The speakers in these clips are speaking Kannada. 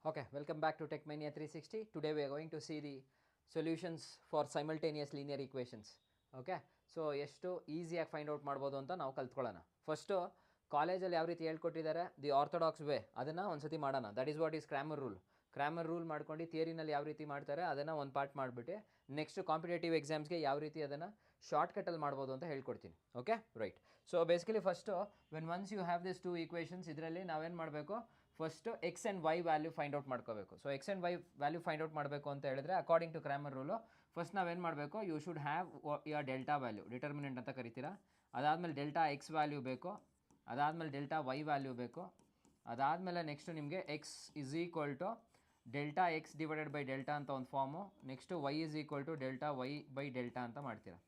Okay, welcome back to TechMania 360. Today we are going to see the solutions for simultaneous linear equations. Okay, so ಎಷ್ಟು ಈಸಿಯಾಗಿ ಫೈಂಡ್ ಔಟ್ ಮಾಡ್ಬೋದು ಅಂತ ನಾವು ಕಲ್ತ್ಕೊಳ್ಳೋಣ. ಫಸ್ಟು ಕಾಲೇಜಲ್ಲಿ ಯಾವ ರೀತಿ ಹೇಳ್ಕೊಟ್ಟಿದ್ದಾರೆ ದಿ ಆರ್ಥೋಡಾಕ್ಸ್ ವೇ ಅದನ್ನು ಒಂದು ಸತಿ ಮಾಡೋಣ. That is what is Cramer rule ಮಾಡ್ಕೊಂಡು ಥಿಯರಿನಲ್ಲಿ ಯಾವ ರೀತಿ ಮಾಡ್ತಾರೆ ಅದನ್ನು ಒಂದು ಪಾರ್ಟ್ ಮಾಡಿಬಿಟ್ಟು ನೆಕ್ಸ್ಟ್ ಕಾಂಪಿಟೇಟಿವ್ ಎಕ್ಸಾಮ್ಸ್ಗೆ ಯಾವ ರೀತಿ ಅದನ್ನು ಶಾರ್ಟ್ಕಟಲ್ಲಿ ಮಾಡ್ಬೋದು ಅಂತ ಹೇಳ್ಕೊಡ್ತೀನಿ. Okay right. So basically first once you have this two equations ಇದರಲ್ಲಿ ನಾವೇನು ಮಾಡಬೇಕು, first x and y value find out ಮಾಡ್ಕೋಬೇಕು. So x and y value find out ಮಾಡಬೇಕು ಅಂತ ಹೇಳಿದ್ರೆ according to Cramer rule first ನಾವೇನು ಮಾಡಬೇಕು, you should have your delta value, determinant ಅಂತ ಕರಿತೀರಾ. ಅದಾದಮೇಲೆ ಡೆಲ್ಟಾ ಎಕ್ಸ್ ವ್ಯಾಲ್ಯೂ ಬೇಕು, ಅದಾದಮೇಲೆ ಡೆಲ್ಟಾ ವೈ ವ್ಯಾಲ್ಯೂ ಬೇಕು, ಅದಾದಮೇಲೆ ನೆಕ್ಸ್ಟು ನಿಮಗೆ x is equal to delta x divided by delta ಅಂತ ಒಂದು ಫಾರ್ಮು, next y is equal to delta y by delta ಅಂತ ಮಾಡ್ತೀರಾ.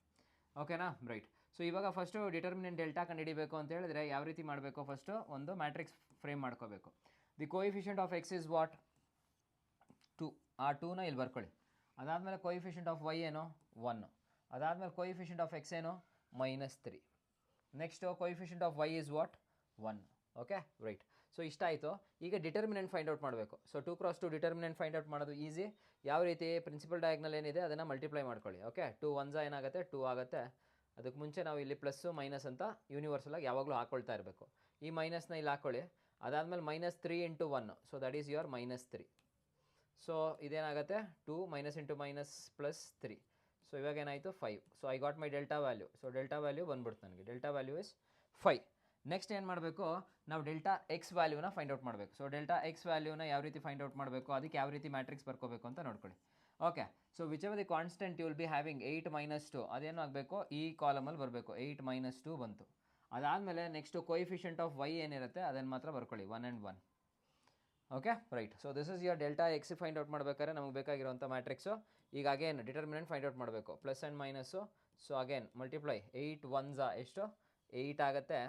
ಓಕೆನಾ ರೈಟ್. ಸೊ ಇವಾಗ ಫಸ್ಟು ಡಿಟರ್ಮಿನೆಂಟ್ ಡೆಲ್ಟಾ ಕಂಡುಹಿಡಿಬೇಕು ಅಂತ ಹೇಳಿದ್ರೆ ಯಾವ ರೀತಿ ಮಾಡಬೇಕು, ಫಸ್ಟು ಒಂದು ಮ್ಯಾಟ್ರಿಕ್ಸ್ ಫ್ರೇಮ್ ಮಾಡ್ಕೋಬೇಕು. The coefficient of x is what 2, ಆ 2ನ ಇಲ್ಲಿ ಬರ್ಕೊಳ್ಳಿ. ಅದಾದಮೇಲೆ ಕೋಎಫಿಷಿಯಂಟ್ ಆಫ್ ವೈ ಏನು 1, ಅದಾದಮೇಲೆ ಕೋಎಫಿಷಿಯಂಟ್ ಆಫ್ ಎಕ್ಸ್ ಏನು -3, next coefficient of y is what 1. Okay right. So ಇಷ್ಟ ಆಯಿತು. ಈಗ ಡಿಟರ್ಮಿನೆಂಟ್ ಫೈಂಡ್ ಔಟ್ ಮಾಡಬೇಕು. So 2x2 determinant find out ಮಾಡೋದು ಈಸಿ. ಯಾವ ರೀತಿ, ಪ್ರಿನ್ಸಿಪಲ್ ಡಯಾಗ್ನಲ್ ಏನಿದೆ ಅದನ್ನು ಮಲ್ಟಿಪ್ಲೈ ಮಾಡ್ಕೊಳ್ಳಿ. ಓಕೆ 2 1 ಏನಾಗುತ್ತೆ 2 ಆಗುತ್ತೆ. ಅದಕ್ಕೆ ಮುಂಚೆ ನಾವು ಇಲ್ಲಿ ಪ್ಲಸ್ಸು ಮೈನಸ್ ಅಂತ ಯೂನಿವರ್ಸಲಾಗಿ ಯಾವಾಗಲೂ ಹಾಕ್ಕೊಳ್ತಾ ಇರಬೇಕು. ಈ ಮೈನಸ್ನ ಇಲ್ಲಿ ಹಾಕ್ಕೊಳ್ಳಿ. ಅದಾದಮೇಲೆ -3 × 1, so that is your -3. So ಇದೇನಾಗುತ್ತೆ 2 -(-) +3. ಸೊ ಇವಾಗ ಏನಾಯಿತು 5. So I got my delta value. So delta value ಬಂದ್ಬಿಡ್ತು ನನಗೆ. Delta value is 5. ನೆಕ್ಸ್ಟ್ ಏನು ಮಾಡಬೇಕು, ನಾವು ಡೆಲ್ಟಾ ಎಕ್ಸ್ ವ್ಯಾಲ್ಯೂನ ಫೈಂಡ್ ಔಟ್ ಮಾಡಬೇಕು. ಸೊ ಡೆಲ್ಟಾ ಎಕ್ಸ್ ವ್ಯಾಲ್ಯೂನ ಯಾವ ರೀತಿ ಫೈಂಡ್ ಔಟ್ ಮಾಡಬೇಕು, ಅದಕ್ಕೆ ಯಾವ ರೀತಿ ಮ್ಯಾಟ್ರಿಕ್ಸ್ ಬರ್ಕೋಬೇಕು ಅಂತ ನೋಡ್ಕೊಳ್ಳಿ. Okay. So whichever the constant you will be having 8 - 2 ಅದೇನು ಆಗಬೇಕು, ಈ ಕಾಲಮಲ್ಲಿ ಬರಬೇಕು. 8 - 2 ಬಂತು. ಅದಾದಮೇಲೆ ನೆಕ್ಸ್ಟು ಕೋಎಫಿಷಿಯಂಟ್ ಆಫ್ ವೈ ಏನಿರುತ್ತೆ ಅದನ್ನು ಮಾತ್ರ ಬರ್ಕೊಳ್ಳಿ, 1 and 1. Okay right. So this is your delta X find out ಮಾಡಬೇಕಾದ್ರೆ ನಮಗೆ ಬೇಕಾಗಿರುವಂಥ ಮ್ಯಾಟ್ರಿಕ್ಸು. ಈಗ ಅಗೇನ್ ಡಿಟರ್ಮಿನೆಂಟ್ ಫೈಂಡ್ ಔಟ್ ಮಾಡಬೇಕು, plus and minus. So again multiply 8 1s ಎಷ್ಟು 8 ಆಗುತ್ತೆ.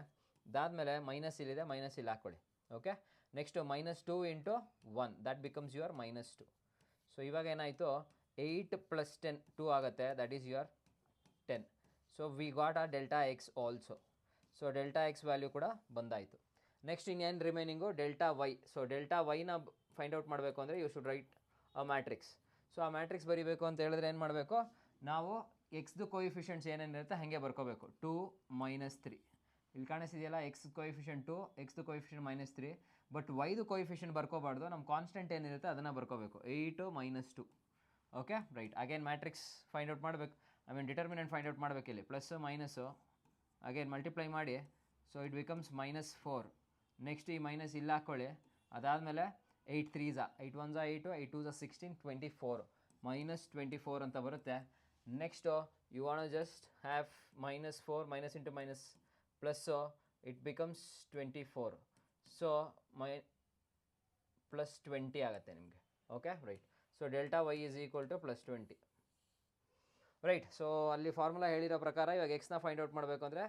ಅದಾದಮೇಲೆ ಮೈನಸ್ ಇಲ್ಲಿದೆ, ಮೈನಸ್ ಇಲ್ಲಿ ಹಾಕ್ಕೊಳ್ಳಿ. Okay. Next -2 × 1 that becomes your -2. So ಇವಾಗ ಏನಾಯಿತು 8 + 10 2 ಆಗುತ್ತೆ, that is your 10. So we got a delta x also. So delta x value ಕೂಡ ಬಂದಾಯಿತು. ನೆಕ್ಸ್ಟ್ ಇನ್ನೇನು remaining delta y. So delta ವೈನ ಫೈಂಡ್ ಔಟ್ ಮಾಡಬೇಕು ಅಂದರೆ you should write a matrix. So ಆ ಮ್ಯಾಟ್ರಿಕ್ಸ್ ಬರೀಬೇಕು ಅಂತ ಹೇಳಿದ್ರೆ ಏನು ಮಾಡಬೇಕು, ನಾವು ಎಕ್ಸ್ದು ಕೋಎಫಿಷಿಯಂಟ್ಸ್ ಏನೇನಿರುತ್ತೆ ಹಾಗೆ ಬರ್ಕೋಬೇಕು. 2 -3 ಇಲ್ಲಿ ಕಾಣಿಸ್ತಿದೆಯಲ್ಲ, ಎಕ್ಸ್ ಕೋಎಫಿಷಿಯಂಟ್ 2, ಎಕ್ಸ್ದು ಕೋಎಫಿಷಿಯಂಟ್ -3. ಬಟ್ ವೈದು ಕೋಎಫಿಷಿಯಂಟ್ ಬರ್ಕೋಬಾರ್ದು, ನಮ್ಮ ಕಾನ್ಸ್ಟೆಂಟ್ ಏನಿರುತ್ತೆ ಅದನ್ನು ಬರ್ಕೋಬೇಕು, 8 - 2. Okay right. Again matrix find out ಮಾಡಬೇಕು, ಡಿಟರ್ಮಿನೆಂಟ್ ಫೈಂಡ್ ಔಟ್ ಮಾಡಬೇಕು. ಇಲ್ಲಿ ಪ್ಲಸ್ಸು ಮೈನಸ್ಸು ಅಗೇನ್ ಮಲ್ಟಿಪ್ಲೈ ಮಾಡಿ. So it becomes -4. ನೆಕ್ಸ್ಟ್ ಈ ಮೈನಸ್ ಇಲ್ಲಿ ಹಾಕ್ಕೊಳ್ಳಿ. ಅದಾದಮೇಲೆ 8 3s 8 1s 8 8 2s 16 24 -24 ಅಂತ ಬರುತ್ತೆ. Next you want just have -4 minus into minus plus it becomes 24. So +20 ಆಗುತ್ತೆ ನಿಮಗೆ. Okay right. So delta y is equal to +20. Right. So ಅಲ್ಲಿ ಫಾರ್ಮುಲಾ ಹೇಳಿರೋ ಪ್ರಕಾರ ಇವಾಗ ಎಕ್ಸ್ನ ಫೈಂಡ್ ಔಟ್ ಮಾಡಬೇಕು ಅಂದರೆ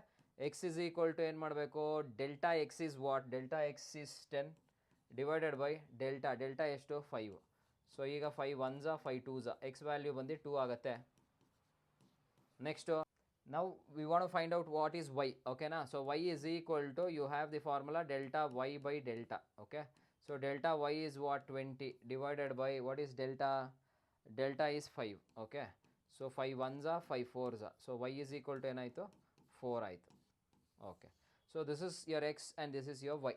ಎಕ್ಸ್ ಇಸ್ ಈಕ್ವಲ್ ಟು ಏನು ಮಾಡಬೇಕು, delta X is what, delta X is 10 divided by delta ಎಷ್ಟು 5. ಸೊ ಈಗ 5 1s 5 2s ಎಕ್ಸ್ ವ್ಯಾಲ್ಯೂ ಬಂದು 2 ಆಗುತ್ತೆ. ನೆಕ್ಸ್ಟು ನಾವು we want to find out what is y. ಓಕೆನಾ. So y is equal to you have the formula delta y by delta. Okay. So delta y is what 20 divided by what is delta is 5. Okay. So 5 1s 5 4s. So y is equal to ಏನಾಯಿತು 4 ಆಯಿತು. Okay. So this is your x and this is your y.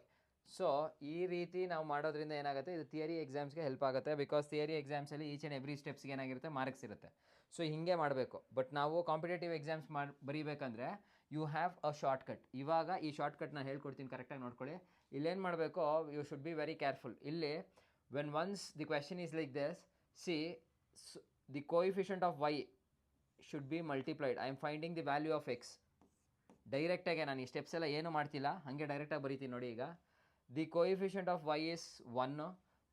So ಈ ರೀತಿ ನಾವು ಮಾಡೋದ್ರಿಂದ ಏನಾಗುತ್ತೆ, ಇದು ಥಿಯರಿ ಎಕ್ಸಾಮ್ಸ್ಗೆ ಹೆಲ್ಪ್ ಆಗುತ್ತೆ. ಬಿಕಾಸ್ ಥಿಯರಿ ಎಕ್ಸಾಮ್ಸಲ್ಲಿ ಈಚ್ ಆ್ಯಂಡ್ ಎವ್ರಿ ಸ್ಟೆಪ್ಸ್ಗೆ ಏನಾಗಿರುತ್ತೆ ಮಾರ್ಕ್ಸ್ ಇರುತ್ತೆ. ಸೊ ಹೀಗೆ ಮಾಡಬೇಕು. ಬಟ್ ನಾವು ಕಾಂಪಿಟೇಟಿವ್ ಎಕ್ಸಾಮ್ಸ್ ಬರೀಬೇಕಂದ್ರೆ ಯು ಹ್ಯಾವ್ ಅ ಶಾರ್ಟ್ಕಟ್. ಇವಾಗ ಈ ಶಾರ್ಟ್ಕಟ್ ನಾನು ಹೇಳ್ಕೊಡ್ತೀನಿ, ಕರೆಕ್ಟಾಗಿ ನೋಡ್ಕೊಳ್ಳಿ. ಇಲ್ಲೇನು ಮಾಡಬೇಕು, you should be very careful. ಇಲ್ಲಿ once the question is like this, see the coefficient of y should be multiplied. I am finding the value of x. ಡೈರೆಕ್ಟಾಗೆ ನಾನು ಈ ಸ್ಟೆಪ್ಸ್ ಎಲ್ಲ ಏನೂ ಮಾಡ್ತಿಲ್ಲ, ಹಾಗೆ ಡೈರೆಕ್ಟಾಗಿ ಬರೀತೀನಿ ನೋಡಿ. ಈಗ the coefficient of y is 1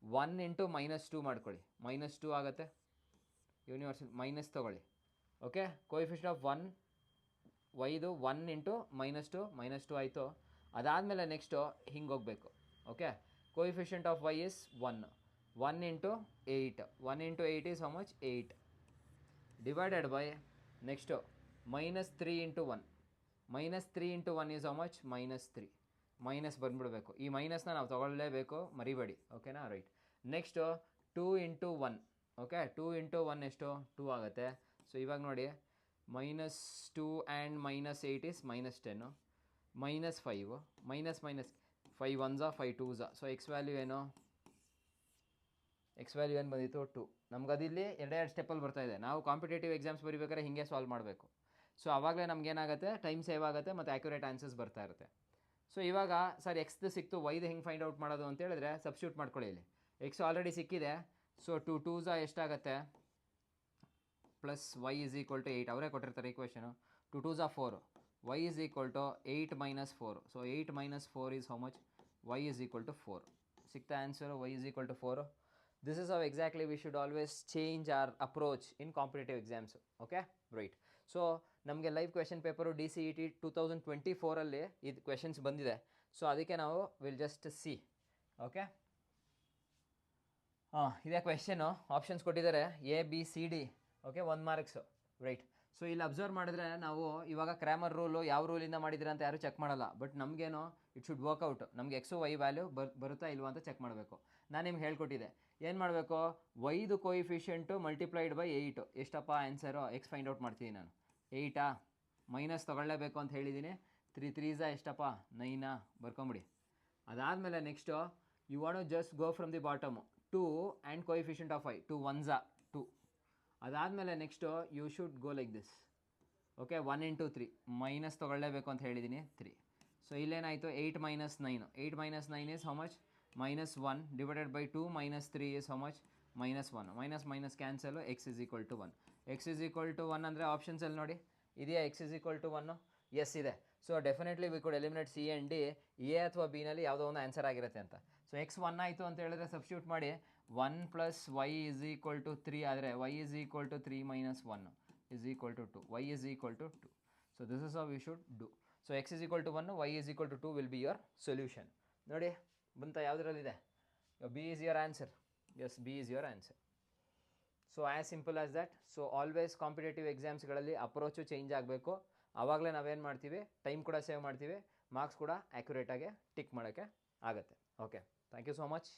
× -2 ಮಾಡ್ಕೊಳ್ಳಿ, -2 ಆಗುತ್ತೆ. ಯೂನಿವರ್ಸಲ್ ಮೈನಸ್ ತೊಗೊಳ್ಳಿ. ಓಕೆ. ಕೋಎಫಿಷಿಯಂಟ್ ಆಫ್ ವೈದು 1 × -2 ಆಯಿತು. ಅದಾದಮೇಲೆ ನೆಕ್ಸ್ಟು ಹಿಂಗೆ ಹೋಗಬೇಕು. Okay. Coefficient of y is 1 × 8 1 × 8 is how much 8 divided by next -3 × 1 -3 × 1 is how much -3. Minus ಬಂದುಬಿಡಬೇಕು. ಈ ಮೈನಸ್ನ ನಾವು ತೊಗೊಳ್ಳೇಬೇಕು, ಮರಿಬೇಡಿ. ಓಕೆನಾ right. Next 2 into 1. Okay, 2 into 1 ಎಷ್ಟು? 2 ಆಗುತ್ತೆ. ಸೊ ಇವಾಗ ನೋಡಿ, -2 and -8 is -10, -5, -5 1 5 2. So X value ಏನು? ಎಕ್ಸ್ ವ್ಯಾಲ್ಯೂ ಏನು ಬಂದಿತ್ತು? 2. ನಮ್ಗೆ ಅದಿಲ್ಲಿ ಎರಡೆರಡು ಸ್ಟೆಪ್ಪಲ್ಲಿ ಬರ್ತಾಯಿದೆ. ನಾವು ಕಾಂಪಿಟೇಟಿವ್ ಎಕ್ಸಾಮ್ಸ್ ಬರೀಬೇಕಾದ್ರೆ ಹಿಂಗೆ ಸಾಲ್ವ್ ಮಾಡಬೇಕು. ಸೊ ಆವಾಗಲೇ ನಮಗೇನಾಗುತ್ತೆ, ಟೈಮ್ ಸೇವ್ ಆಗುತ್ತೆ ಮತ್ತು ಆ್ಯಕ್ಯುರೇಟ್ ಆನ್ಸರ್ಸ್ ಬರ್ತಾ ಇರುತ್ತೆ. ಸೊ ಇವಾಗ ಸರ್ ಎಕ್ಸ್ದು ಸಿಕ್ತು, ವೈದು ಹೆಂಗೆ ಫೈಂಡ್ ಔಟ್ ಮಾಡೋದು ಅಂತ ಹೇಳಿದ್ರೆ ಸಬ್ಸ್ಟ್ಯೂಟ್ ಮಾಡ್ಕೊಳ್ಳಿ. ಇಲ್ಲಿ ಎಕ್ಸ್ ಆಲ್ರೆಡಿ ಸಿಕ್ಕಿದೆ. ಸೊ 2 2 ಎಷ್ಟಾಗುತ್ತೆ? Plus y is equal to 8. ಅವರೇ ಕೊಟ್ಟಿರ್ತಾರೆ equation. 2 2 4, y is equal to 8 minus 4. So 8 minus 4 is how much? Y is equal to 4. Sixth answer, y is equal to 4. This is how exactly we should always change our approach in competitive exams. Okay, right. So ನಮಗೆ ಲೈವ್ ಕ್ವೆಶನ್ ಪೇಪರು DCET 2024 ಇದು ಕ್ವೆಶನ್ಸ್ ಬಂದಿದೆ. ಸೊ ಅದಕ್ಕೆ ನಾವು ವಿಲ್ ಜಸ್ಟ್ ಸಿ. ಓಕೆ, ಇದೇ ಕ್ವೆಶನು. ಆಪ್ಷನ್ಸ್ ಕೊಟ್ಟಿದ್ದಾರೆ ABCD. Okay, 1 marks. Right. So ಇಲ್ಲಿ ಅಬ್ಸರ್ವ್ ಮಾಡಿದ್ರೆ ನಾವು ಇವಾಗ ಕ್ರಾಮರ್ ರೂಲು ಯಾವ ರೂಲಿಂದ ಮಾಡಿದ್ರೆ ಅಂತ ಯಾರು ಚೆಕ್ ಮಾಡಲ್ಲ. ಬಟ್ ನಮಗೇನು, ಇಟ್ ಶುಡ್ ವರ್ಕ್ಔಟ್. ನಮಗೆ ಎಕ್ಸು ವೈ ವ್ಯಾಲ್ಯೂ ಬರುತ್ತಾ ಇಲ್ವಾ ಅಂತ ಚೆಕ್ ಮಾಡಬೇಕು. ನಾನು ನಿಮ್ಗೆ ಹೇಳ್ಕೊಟ್ಟಿದ್ದೆ ಏನು ಮಾಡಬೇಕು, ವೈದು ಕೋಯಿಫಿಷಿಯೆಂಟು ಮಲ್ಟಿಪ್ಲೈಡ್ ಬೈ 8. ಎಷ್ಟಪ್ಪ ಆನ್ಸರು? ಎಕ್ಸ್ ಫೈಂಡ್ ಔಟ್ ಮಾಡ್ತೀನಿ ನಾನು. 8ಆ? ಮೈನಸ್ ತೊಗೊಳ್ಳೇಬೇಕು ಅಂತ ಹೇಳಿದ್ದೀನಿ. 3 3 ಎಷ್ಟಪ್ಪ? 9. ಬರ್ಕೊಂಬಿಡಿ. ಅದಾದಮೇಲೆ next you want to just go from the bottom. 2 and coefficient of i. 2 1 2. ಅದಾದಮೇಲೆ next you should go like this. Okay, 1 into 3. Minus ತೊಗೊಳ್ಳೇಬೇಕು ಅಂತ ಹೇಳಿದ್ದೀನಿ, 3. ಸೊ ಇಲ್ಲೇನಾಯಿತು? 8 minus 9. 8 minus 9 is how much? -1 divided by 2 minus 3 is how much? -1. Minus cancel. X is equal to 1. X is equal to 1 ಅಂದರೆ ಆಪ್ಷನ್ಸಲ್ಲಿ ನೋಡಿ ಇದೆಯಾ? X is equal to 1? Yes ಇದೆ. So definitely we could eliminate C and D. A ಅಥವಾ ಬಿನಲ್ಲಿ ಯಾವುದೋ ಒಂದು ಆನ್ಸರ್ ಆಗಿರುತ್ತೆ ಅಂತ. ಸೊ ಎಕ್ಸ್ 1 ಆಯಿತು ಅಂತ ಹೇಳಿದ್ರೆ ಸಬ್ಸ್ಟ್ಯೂಟ್ ಮಾಡಿ. 1 plus y is equal to 3 ಆದರೆ y is equal to 3 minus 1 is equal to 2. Y is equal to 2. So this is how we should do. So x is equal to 1, y is equal to 2 will be your solution. ನೋಡಿ ಬಂತ? ಯಾವುದರಲ್ಲಿದೆ? B is your answer. Yes, B is your answer. So as simple as that. So always competitive ಎಕ್ಸಾಮ್ಸ್ಗಳಲ್ಲಿ approach change ಆಗಬೇಕು. ಆವಾಗಲೇ ನಾವೇನು ಮಾಡ್ತೀವಿ, ಟೈಮ್ ಕೂಡ ಸೇವ್ ಮಾಡ್ತೀವಿ, ಮಾರ್ಕ್ಸ್ ಕೂಡ ಆ್ಯಕ್ಯುರೇಟಾಗಿ ಟಿಕ್ ಮಾಡೋಕ್ಕೆ ಆಗುತ್ತೆ. Okay, thank you so much.